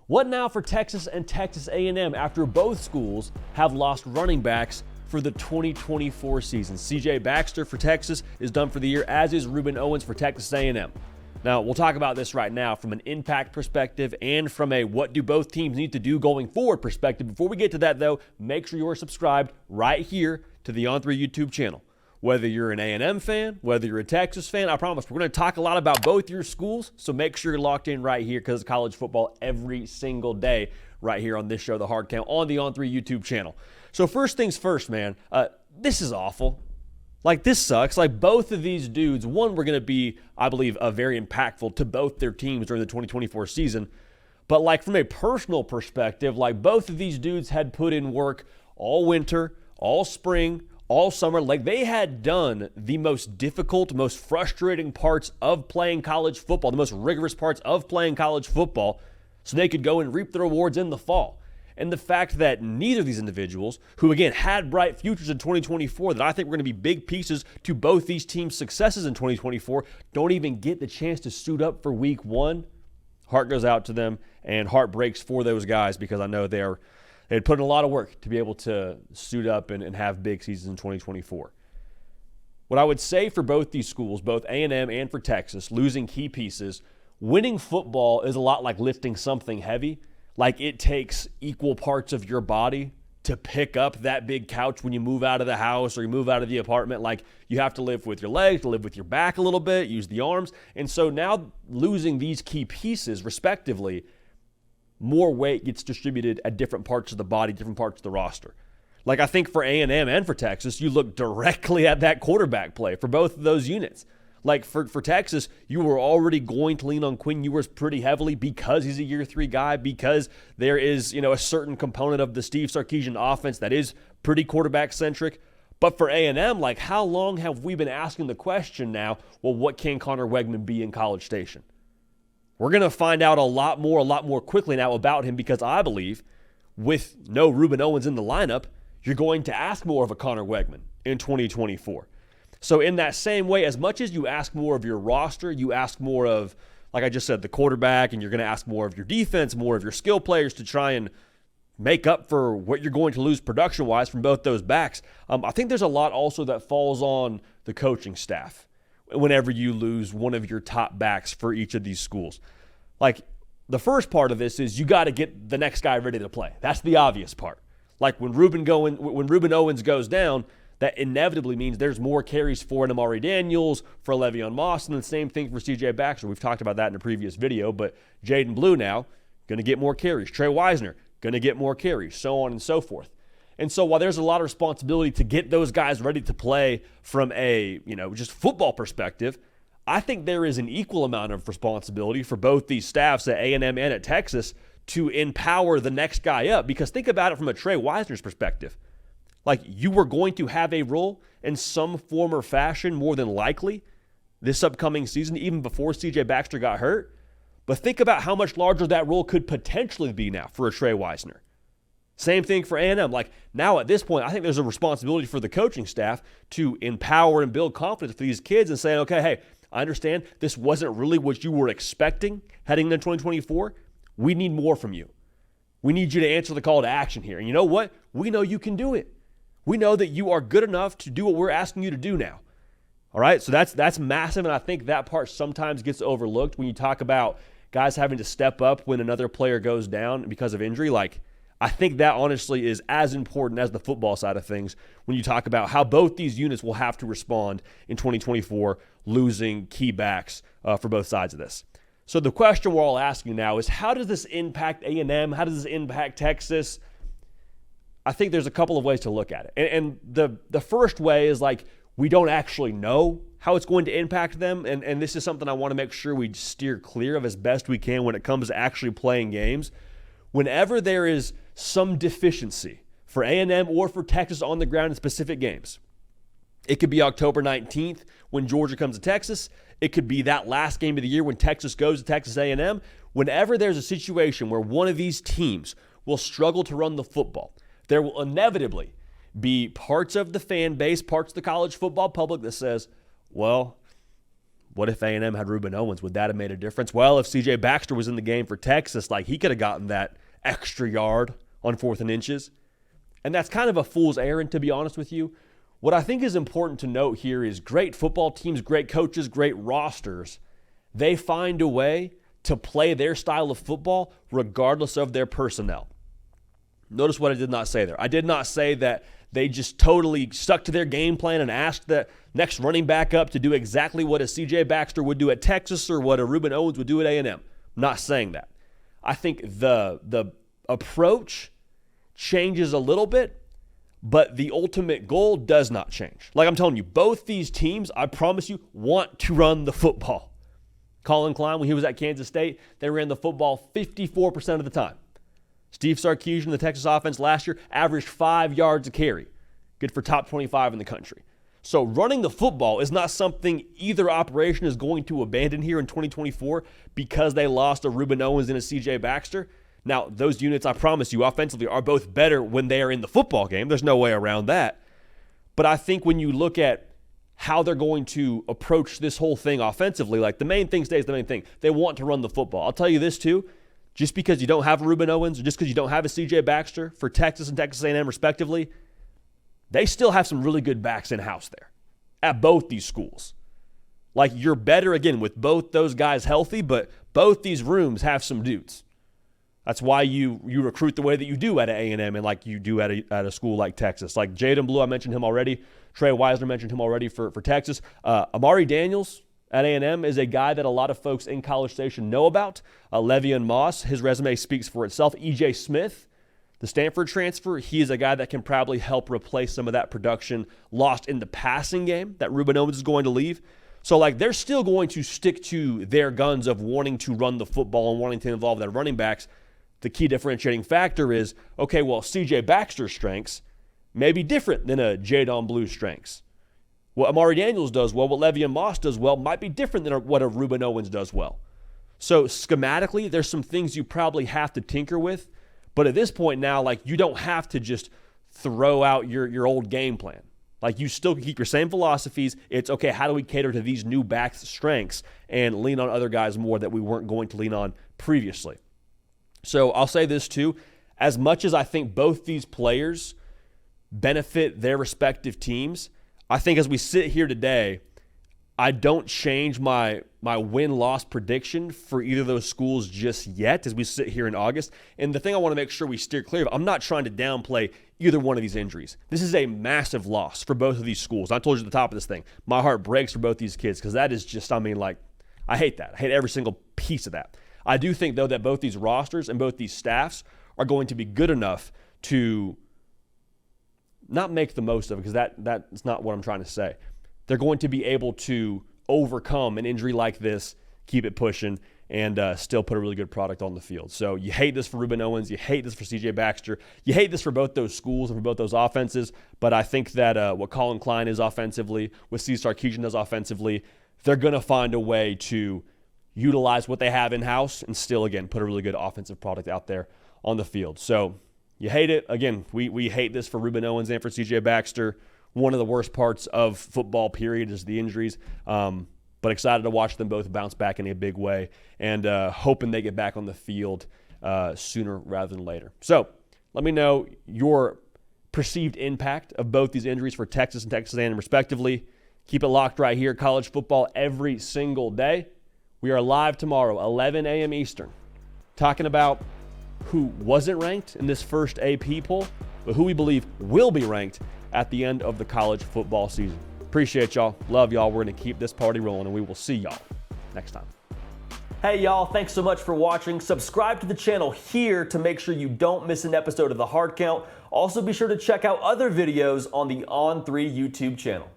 What now for Texas and Texas A&M after both schools have lost running backs for the 2024 season? CJ Baxter for Texas is done for the year, as is Rueben Owens for Texas A&M. Now, we'll talk about this right now from an impact perspective and from a what do both teams need to do going forward perspective. Before we get to that, though, make sure you're subscribed right here to the On3 YouTube channel. Whether you're an A&M fan, whether you're a Texas fan, I promise we're going to talk a lot about both your schools, so make sure you're locked in right here because it's college football every single day right here on this show, The Hard Count, on the On3 YouTube channel. So first things first, man, this is awful. Like, this sucks. Like, both of these dudes, one, were going to be, I believe, very impactful to both their teams during the 2024 season. But, like, from a personal perspective, like, both of these dudes had put in work all winter, all spring, all summer. Like, they had done the most difficult, most frustrating parts of playing college football, the most rigorous parts of playing college football, so they could go and reap the rewards in the fall. And the fact that neither of these individuals, who again had bright futures in 2024 that I think were going to be big pieces to both these teams' successes in 2024, don't even get the chance to suit up for week one, heart goes out to them and heart breaks for those guys because I know they had put in a lot of work to be able to suit up and have big seasons in 2024. What I would say for both these schools, both A&M and for Texas, losing key pieces, winning football is a lot like lifting something heavy. Like, it takes equal parts of your body to pick up that big couch when you move out of the house or you move out of the apartment. Like, you have to live with your legs, to live with your back a little bit, use the arms. And so now losing these key pieces, respectively, more weight gets distributed at different parts of the body, different parts of the roster. Like, I think for A&M and for Texas, you look directly at that quarterback play for both of those units. Like, for Texas, you were already going to lean on Quinn Ewers pretty heavily because he's a year three guy, because there is, a certain component of the Steve Sarkisian offense that is pretty quarterback-centric. But for A&M, like, how long have we been asking the question now, well, what can Connor Wegman be in College Station? We're going to find out a lot more quickly now about him because I believe with no Rueben Owens in the lineup, you're going to ask more of a Connor Wegman in 2024. So in that same way, as much as you ask more of your roster, you ask more of, like I just said, the quarterback, and you're going to ask more of your defense, more of your skill players to try and make up for what you're going to lose production-wise from both those backs. I think there's a lot also that falls on the coaching staff whenever you lose one of your top backs for each of these schools. Like, the first part of this is you got to get the next guy ready to play. That's the obvious part. Like, when Rueben Owens goes down, that inevitably means there's more carries for an Amari Daniels, for Le'Veon Moss, and the same thing for CJ Baxter. We've talked about that in a previous video, but Jaden Blue now going to get more carries. Trey Wisner going to get more carries, so on and so forth. And so while there's a lot of responsibility to get those guys ready to play from a, just football perspective, I think there is an equal amount of responsibility for both these staffs at A&M and at Texas to empower the next guy up. Because think about it from a Trey Wisner's perspective. Like, you were going to have a role in some form or fashion, more than likely, this upcoming season, even before CJ Baxter got hurt. But think about how much larger that role could potentially be now for a Trey Wisner. Same thing for A&M. Like, now at this point, I think there's a responsibility for the coaching staff to empower and build confidence for these kids and say, okay, hey, I understand this wasn't really what you were expecting heading into 2024. We need more from you. We need you to answer the call to action here. And you know what? We know you can do it. We know that you are good enough to do what we're asking you to do now. All right, so that's massive, and I think that part sometimes gets overlooked when you talk about guys having to step up when another player goes down because of injury. Like, I think that honestly is as important as the football side of things when you talk about how both these units will have to respond in 2024, losing key backs for both sides of this. So the question we're all asking now is, how does this impact A&M? How does this impact Texas? I think there's a couple of ways to look at it. And the first way is, like, we don't actually know how it's going to impact them. And this is something I want to make sure we steer clear of as best we can when it comes to actually playing games. Whenever there is some deficiency for A&M or for Texas on the ground in specific games, it could be October 19th when Georgia comes to Texas. It could be that last game of the year when Texas goes to Texas A&M. Whenever there's a situation where one of these teams will struggle to run the football, there will inevitably be parts of the fan base, parts of the college football public that says, well, what if A&M had Rueben Owens? Would that have made a difference? Well, if CJ Baxter was in the game for Texas, like he could have gotten that extra yard on 4th and inches. And that's kind of a fool's errand, to be honest with you. What I think is important to note here is great football teams, great coaches, great rosters, they find a way to play their style of football regardless of their personnel. Notice what I did not say there. I did not say that they just totally stuck to their game plan and asked the next running back up to do exactly what a CJ Baxter would do at Texas or what a Rueben Owens would do at A&M. I'm not saying that. I think the approach changes a little bit, but the ultimate goal does not change. Like I'm telling you, both these teams, I promise you, want to run the football. Colin Klein, when he was at Kansas State, they ran the football 54% of the time. Steve Sarkisian, the Texas offense last year, averaged 5 yards a carry. Good for top 25 in the country. So running the football is not something either operation is going to abandon here in 2024 because they lost a Rueben Owens and a CJ Baxter. Now, those units, I promise you, offensively are both better when they are in the football game. There's no way around that. But I think when you look at how they're going to approach this whole thing offensively, like the main thing stays the main thing. They want to run the football. I'll tell you this too. Just because you don't have a Rueben Owens or just because you don't have a CJ Baxter for Texas and Texas A&M respectively, they still have some really good backs in-house there at both these schools. Like you're better, again, with both those guys healthy, but both these rooms have some dudes. That's why you recruit the way that you do at A&M and like you do at a school like Texas. Like Jaden Blue, I mentioned him already. Trey Weisner mentioned him already for Texas. Amari Daniels at A&M is a guy that a lot of folks in College Station know about. Le'Veon Moss, his resume speaks for itself. E.J. Smith, the Stanford transfer, he is a guy that can probably help replace some of that production lost in the passing game that Rueben Owens is going to leave. So, like, they're still going to stick to their guns of wanting to run the football and wanting to involve their running backs. The key differentiating factor is, okay, well, C.J. Baxter's strengths may be different than a Jaden Blue's strengths. What Amari Daniels does well, what Le'Veon Moss does well, might be different than what a Rueben Owens does well. So schematically, there's some things you probably have to tinker with. But at this point now, like, you don't have to just throw out your old game plan. Like, you still can keep your same philosophies. It's, okay, how do we cater to these new backs' strengths and lean on other guys more that we weren't going to lean on previously? So I'll say this too. As much as I think both these players benefit their respective teams, I think as we sit here today, I don't change my win-loss prediction for either of those schools just yet as we sit here in August. And the thing I want to make sure we steer clear of, I'm not trying to downplay either one of these injuries. This is a massive loss for both of these schools. I told you at the top of this thing, my heart breaks for both these kids because that is just, I hate that. I hate every single piece of that. I do think, though, that both these rosters and both these staffs are going to be good enough to not make the most of it, because that's not what I'm trying to say. They're going to be able to overcome an injury like this, keep it pushing, and still put a really good product on the field. So you hate this for Rueben Owens. You hate this for CJ Baxter. You hate this for both those schools and for both those offenses. But I think that what Colin Klein is offensively, what Steve Sarkisian does offensively, they're going to find a way to utilize what they have in-house and still, again, put a really good offensive product out there on the field. So you hate it. Again, we hate this for Rueben Owens and for CJ Baxter. One of the worst parts of football, period, is the injuries. But excited to watch them both bounce back in a big way and hoping they get back on the field sooner rather than later. So let me know your perceived impact of both these injuries for Texas and Texas A&M respectively. Keep it locked right here. College football every single day. We are live tomorrow, 11 a.m. Eastern, talking about who wasn't ranked in this first AP poll, but who we believe will be ranked at the end of the college football season. Appreciate y'all. Love y'all. We're going to keep this party rolling, and we will see y'all next time. Hey, y'all. Thanks so much for watching. Subscribe to the channel here to make sure you don't miss an episode of The Hard Count. Also, be sure to check out other videos on the On3 YouTube channel.